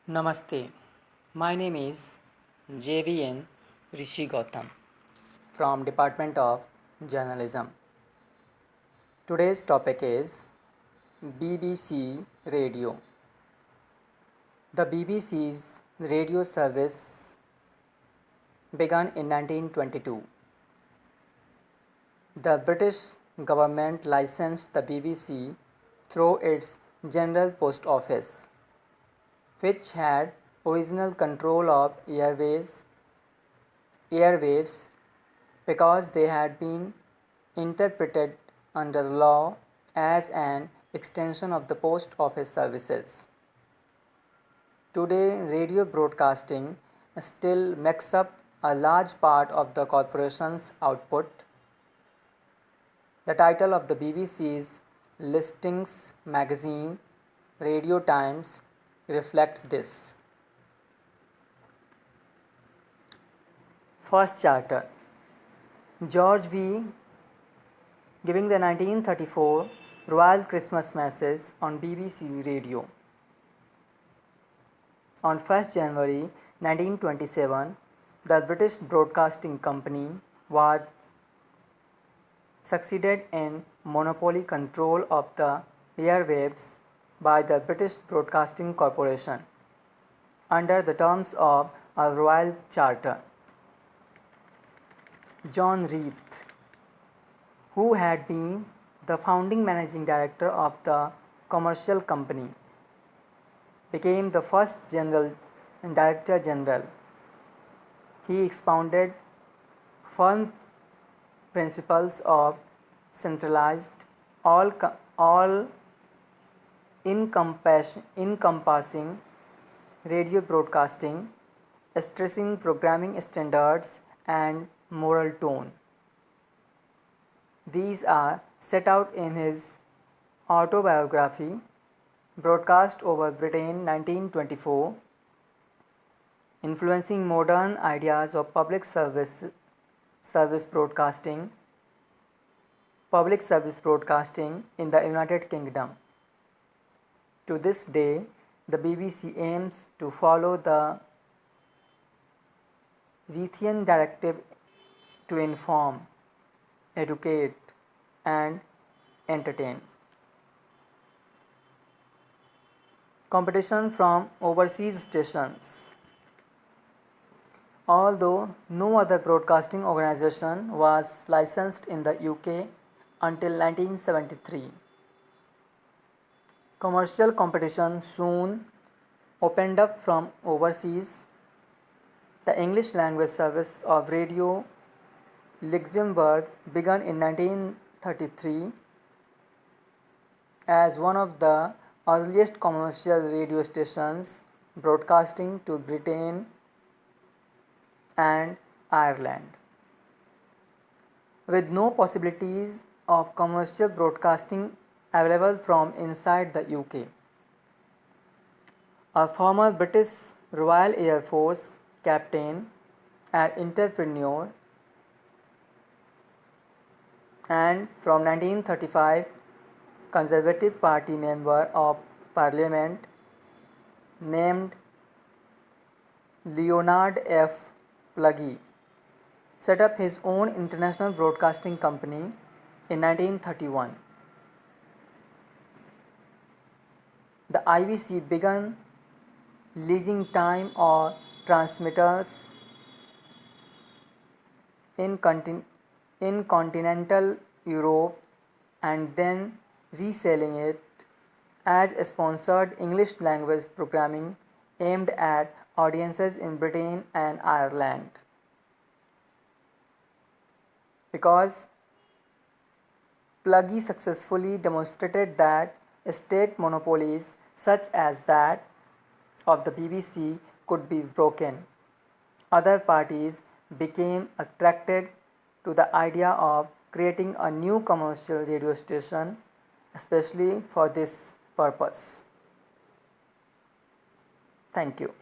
Namaste. My name is JVN Rishi Gautam from Department of Journalism. Today's topic is BBC Radio. The BBC's radio service began in 1922. The British government licensed the BBC through its General Post Office, which had original control of airwaves because they had been interpreted under law as an extension of the post office services. Today, radio broadcasting still makes up a large part of the corporation's output. The title of the BBC's listings magazine, Radio Times, reflects this. First Charter. George V. giving the 1934 Royal Christmas Message on BBC Radio. On 1st January 1927, the British Broadcasting Company was succeeded in monopoly control of the airwaves by the British Broadcasting Corporation under the terms of a Royal Charter. John Reith, who had been the founding managing director of the commercial company, became the first Director General. He expounded firm principles of centralized, all encompassing radio broadcasting, stressing programming standards and moral tone. These are set out in his autobiography, Broadcast over Britain 1924, influencing modern ideas of public service broadcasting in the United Kingdom. To this day, the BBC aims to follow the Reithian directive to inform, educate, and entertain. Competition from overseas stations. Although no other broadcasting organization was licensed in the UK until 1973, commercial competition soon opened up from overseas. The English language service of Radio Luxembourg began in 1933 as one of the earliest commercial radio stations broadcasting to Britain and Ireland. With no possibilities of commercial broadcasting available from inside the UK, a former British Royal Air Force captain and entrepreneur, and from 1935 Conservative Party Member of Parliament named Leonard F. Pluggy, set up his own international broadcasting company in 1931. The IBC began leasing time or transmitters in continental Europe and then reselling it as sponsored English language programming aimed at audiences in Britain and Ireland. Because Pluggy successfully demonstrated that state monopolies such as that of the BBC could be broken, other parties became attracted to the idea of creating a new commercial radio station especially for this purpose. Thank you.